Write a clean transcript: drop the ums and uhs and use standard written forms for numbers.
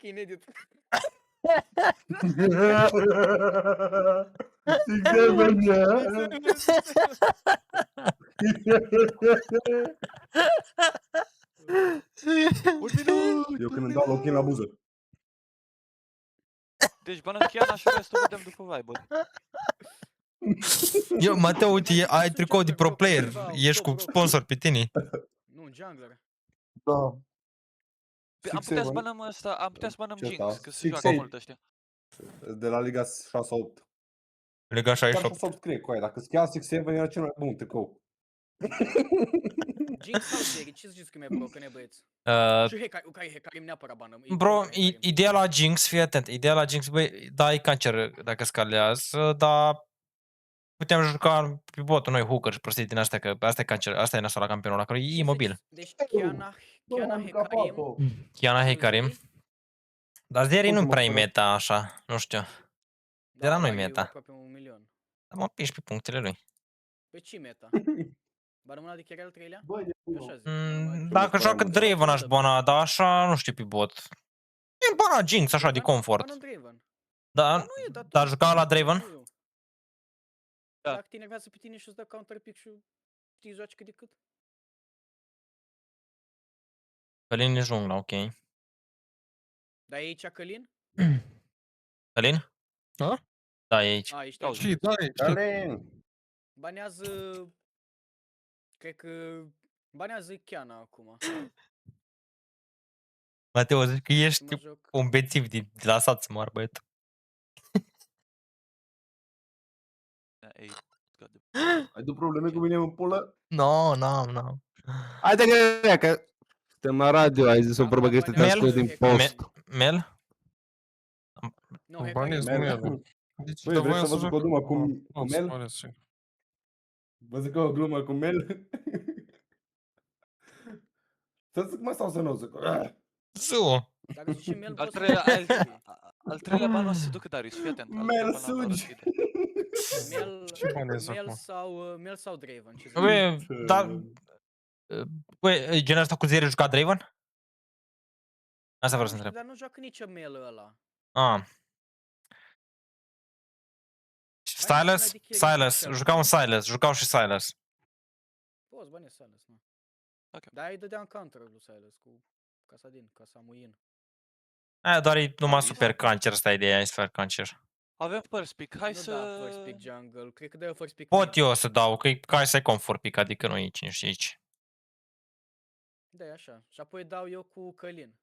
inedit. Six-Seven, Un minut! eu când îmi dau lochin la buză. Deci bănăm Chiana și restul vedem după vibe. Eu, Mateo, uite, ai tricou de pro player. Ești cu sponsor pe tine. Nu, jungler. Da. Am putea să 6-7. bănăm ăsta, am putea să bănăm Ce Jinx, asta? că se joacă 6-8. mult ăștia. De la Liga 6-8. Lega Chiar 68. 6-8 scrie cu aia. Dacă scria 6-7 era cel mai bun tricou. Jinx sau Jerry? Ce zici că e mai broken, băieți? Și Hecarim neapărat banăm. Bro, ideea la Jinx, fii atent, ideea la Jinx, băi, da, e cancer dacă scalează, dar putem juca pe botul noi hooker și prostii din astea, că asta e cancer, asta e nasul la campionul ăla, că e imobil. Deci Chiana Hecarim. Chiana Hecarim. Dar Zeri nu prea e meta așa, nu știu. Da, Era nu-i are meta. aproape 1 milion. Dar mă piși pe punctele lui. Pe ce meta? Banăm ăla de chiar al treilea? Băi, de Așa zic. normal. Dacă joacă Draven aș bana, dar așa nu știu pe bot. E bana Jinx așa de Banăm comfort. Draven. Da, Nu e, dar dar juca la Draven? Da. Dacă te enervează pe tine și îți dă counter pick și te joaci cât de cât. Călin e jungla, ok. Dar e aici Călin? Călin? Da? Da, e aici. A, ești Da, aici. Și, da, e, știi. Alin! Banează... Cred că... Banează Chiana acum. Mateo, zici că Mă ești joc. un bețiv de la sat să moară băiatul. Ei, scade. Ai tu probleme cu mine în pulă? No, no. Haide că suntem la radio, ai zis o probă că este Mel? scos din post. Mel? Nu, Hecarim. Banez Mel. Deci, Băi, dar vreți voiam să vă zic joc o glumă cu să Mel? ales și- Vă zic o glumă cu Mel? Să zic mă sau să nu zic? Zu! Dacă zici Mel, Al poți să treilea, faci chestii. al treilea ban o să se ducă Darius, fii atent. Al Mel treilea ban la sugi! răschide. Ce banez Mel acum? Mel sau Draven? Ce zici? Băi, dar... Băi, genul ăsta cu Zeri juca Draven? Asta vreau să Nu știu, întreb. dar nu joacă nici Mel ăla. Ah. Silas? Silas, jucau un Silas, jucau și Silas. Poți bani Silas, nu. Ok. Dar îi dădeam counter lui Silas cu Casadin, Casamuin. Aia doar e numai Zis? super cancer, asta e ideea, e super cancer. Avem first pick, hai Nu să... da first pick jungle, cred că dă first pick Pot mid. eu să dau, că e ca să ai comfort pick, adică nu e cine știe aici. Da, e așa. Și apoi dau eu cu Călin.